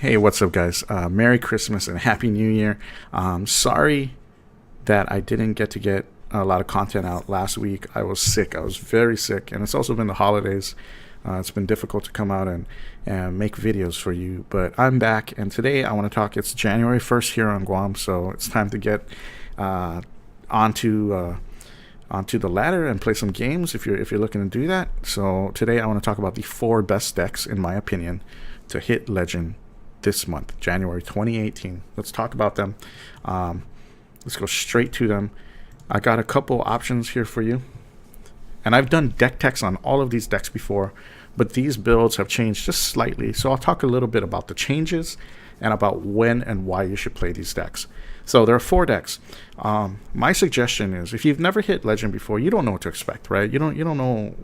Hey, what's up, guys? Merry Christmas and Happy New Year. Sorry that I didn't get a lot of content out last week. I was sick. I was very sick, and it's also been the holidays. It's been difficult to come out and make videos for you, but I'm back, and today I want to talk. It's January 1st here on Guam, so it's time to get onto the ladder and play some games if you're looking to do that. So today I want to talk about the 4 best decks, in my opinion, to hit Legend this month, January 2018. Let's talk about them. Let's go straight to them. I got a couple options here for you, and I've done deck techs on all of these decks before, but these builds have changed just slightly. So I'll talk a little bit about the changes and about when and why you should play these decks. So there are 4 decks. My suggestion is, if you've never hit Legend before, you don't know what to expect, right? You don't know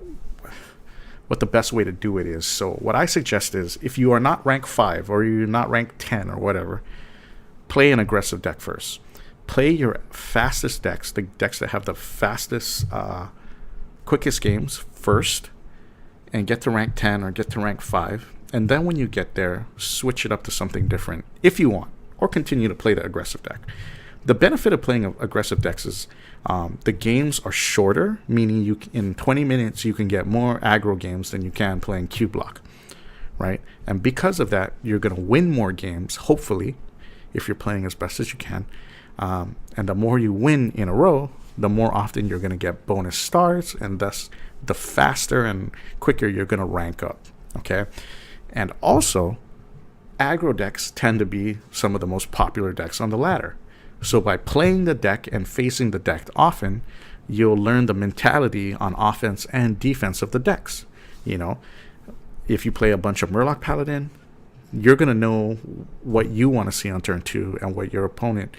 what the best way to do it is. So what I suggest is, if you are not rank 5 or you're not rank 10 or whatever, play an aggressive deck first. Play your fastest decks, the decks that have the fastest, quickest games first, and get to rank 10 or get to rank 5. And then when you get there, switch it up to something different if you want, or continue to play the aggressive deck. The benefit of playing aggressive decks is the games are shorter, meaning in 20 minutes you can get more aggro games than you can playing Q block, right? And because of that, you're going to win more games, hopefully, if you're playing as best as you can. And the more you win in a row, the more often you're going to get bonus stars, and thus the faster and quicker you're going to rank up, okay? And also, aggro decks tend to be some of the most popular decks on the ladder. So by playing the deck and facing the deck often, you'll learn the mentality on offense and defense of the decks. You know, if you play a bunch of Murloc Paladin, you're going to know what you want to see on turn 2 and what your opponent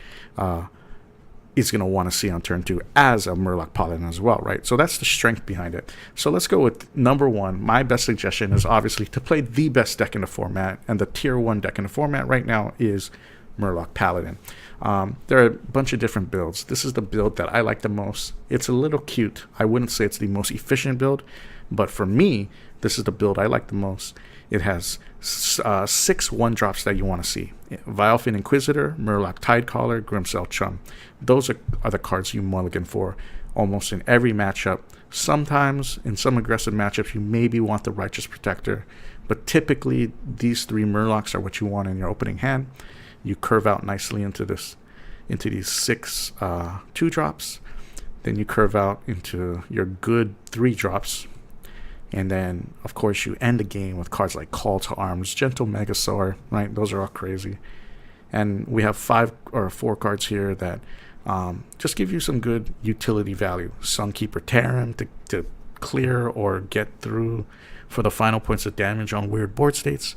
is going to want to see on turn 2 as a Murloc Paladin as well, right? So that's the strength behind it. So let's go with number 1. My best suggestion is obviously to play the best deck in the format, and the tier 1 deck in the format right now is Murloc Paladin. There are a bunch of different builds. This is the build that I like the most. It's a little cute. I wouldn't say it's the most efficient build, but for me, this is the build I like the most. It has 6 1-drops that you want to see: Vilefin Inquisitor, Murloc Tidecaller, Grimcell Chum. Those are the cards you mulligan for almost in every matchup. Sometimes in some aggressive matchups you maybe want the Righteous Protector, but typically these 3 Murlocs are what you want in your opening hand. You curve out nicely into these 6 2-drops. Then you curve out into your good 3-drops. And then, of course, you end the game with cards like Call to Arms, Gentle Megasaur, right? Those are all crazy. And we have 5 or 4 cards here that just give you some good utility value. Sunkeeper Terran to clear or get through for the final points of damage on weird board states.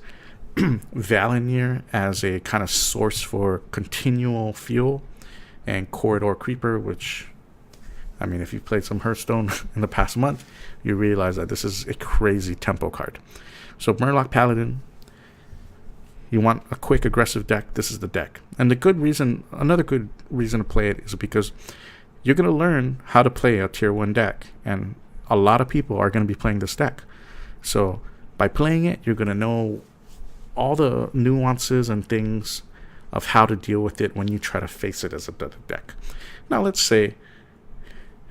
Valinir as a kind of source for continual fuel, and Corridor Creeper, which, I mean, if you've played some Hearthstone in the past month, you realize that this is a crazy tempo card. So Murloc Paladin, you want a quick aggressive deck, this is the deck. And another good reason to play it is because you're going to learn how to play a tier 1 deck, and a lot of people are going to be playing this deck. So by playing it, you're going to know all the nuances and things of how to deal with it when you try to face it as a deck. Now let's say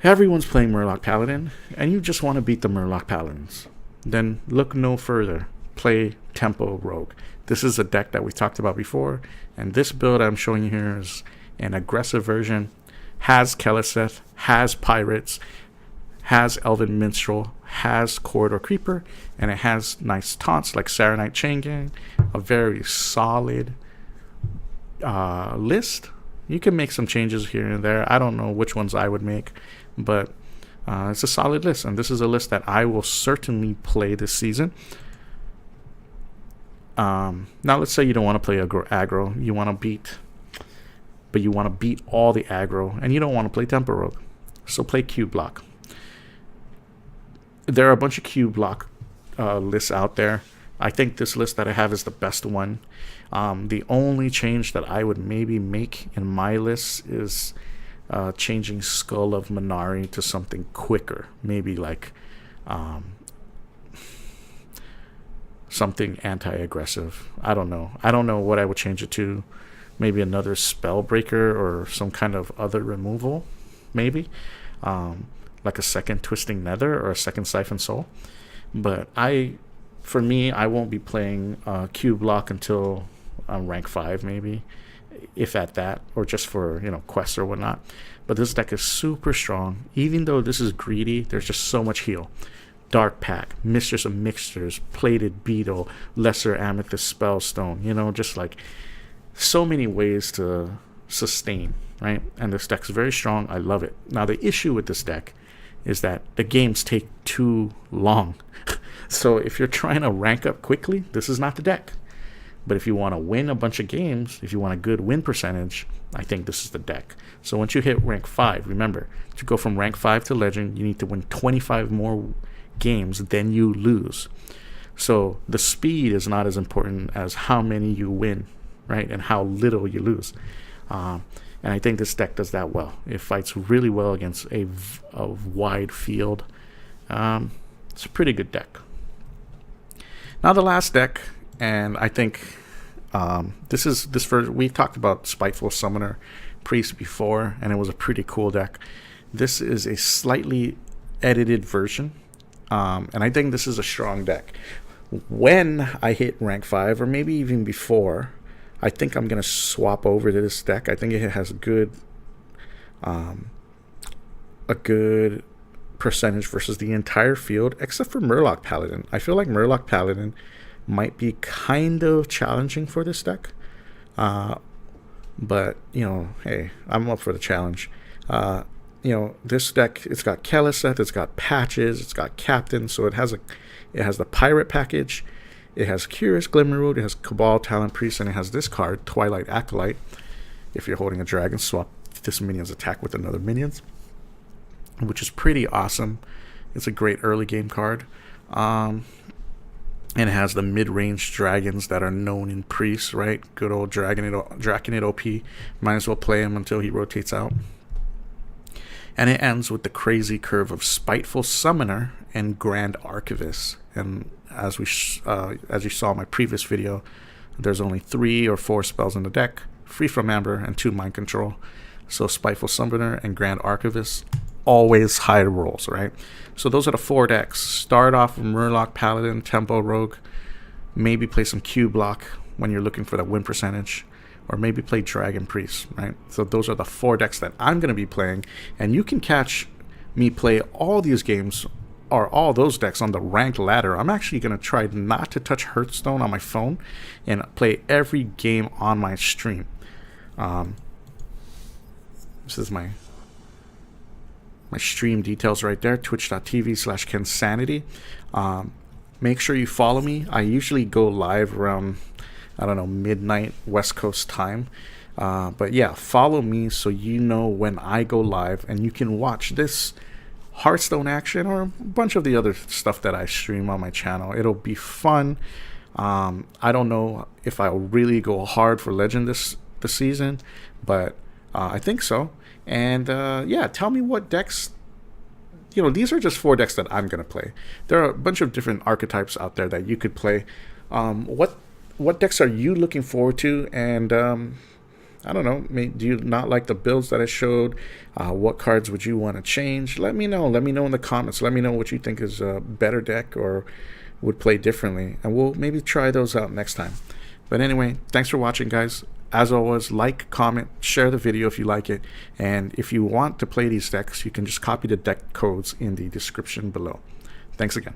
everyone's playing Murloc Paladin and you just want to beat the Murloc Paladins. Then look no further. Play Tempo Rogue. This is a deck that we talked about before, and this build I'm showing you here is an aggressive version. Has Keleseth, has Pirates, has Elven Minstrel, has Corridor Creeper, and it has nice taunts like Saronite Chain Gang. A very solid list. You can make some changes here and there. I don't know which ones I would make, but it's a solid list, and this is a list that I will certainly play this season. Now let's say you don't want to play aggro. You want to beat all the aggro, and you don't want to play Tempo Rogue. So play Q block. There are a bunch of Q block lists out there. I think this list that I have is the best one. The only change that I would maybe make in my list is changing Skull of Minari to something quicker. Maybe like something anti-aggressive. I don't know. I don't know what I would change it to. Maybe another Spellbreaker or some kind of other removal, maybe. Like a second Twisting Nether or a second Siphon Soul. But for me, I won't be playing Q Block until rank 5, maybe, if at that, or just for, quests or whatnot. But this deck is super strong. Even though this is greedy, there's just so much heal. Dark Pack, Mistress of Mixtures, Plated Beetle, Lesser Amethyst Spellstone, just like so many ways to sustain, right? And this deck's very strong. I love it. Now, the issue with this deck is that the games take too long. So if you're trying to rank up quickly, this is not the deck. But if you want to win a bunch of games, if you want a good win percentage, I think this is the deck. So once you hit rank 5, remember, to go from rank 5 to legend, you need to win 25 more games than you lose. So the speed is not as important as how many you win, right? And how little you lose. And I think this deck does that well. It fights really well against a wide field. It's a pretty good deck. Now the last deck, and I think we talked about Spiteful Summoner Priest before, and it was a pretty cool deck. This is a slightly edited version, and I think this is a strong deck. When I hit rank 5, or maybe even before, I think I'm going to swap over to this deck. I think it has a good percentage versus the entire field, except for Murloc Paladin. I feel like Murloc Paladin might be kind of challenging for this deck. But, hey, I'm up for the challenge. This deck, it's got Keleseth, it's got Patches, it's got Captain, so it has the Pirate package. It has Curious Glimmerroot, it has Cabal Talent Priest, and it has this card, Twilight Acolyte. If you're holding a dragon, swap this minion's attack with another minion's, which is pretty awesome. It's a great early game card. And it has the mid-range dragons that are known in Priest, right? Good old Draconid OP. Might as well play him until he rotates out. And it ends with the crazy curve of Spiteful Summoner and Grand Archivist. And as you saw in my previous video, there's only 3 or 4 spells in the deck, free from Amber and 2 Mind Control. So Spiteful Summoner and Grand Archivist, always high rolls, right? So those are the 4 decks. Start off with Murloc Paladin, Tempo Rogue, maybe play some Q Block when you're looking for that win percentage, or maybe play Dragon Priest, right? So those are the 4 decks that I'm going to be playing, and you can catch me play all these games or all those decks on the ranked ladder. I'm actually going to try not to touch Hearthstone on my phone and play every game on my stream. This is my stream details right there, twitch.tv/kensanity. Make sure you follow me. I usually go live around, midnight West Coast time. But yeah, follow me so you know when I go live, and you can watch this Hearthstone action or a bunch of the other stuff that I stream on my channel. It'll be fun. I don't know if I'll really go hard for Legend this season, but I think so. And tell me what decks. These are just 4 decks that I'm going to play. There are a bunch of different archetypes out there that you could play. What decks are you looking forward to? And I don't know, do you not like the builds that I showed? What cards would you want to change? Let me know. Let me know in the comments. Let me know what you think is a better deck or would play differently. And we'll maybe try those out next time. But anyway, thanks for watching, guys. As always, like, comment, share the video if you like it. And if you want to play these decks, you can just copy the deck codes in the description below. Thanks again.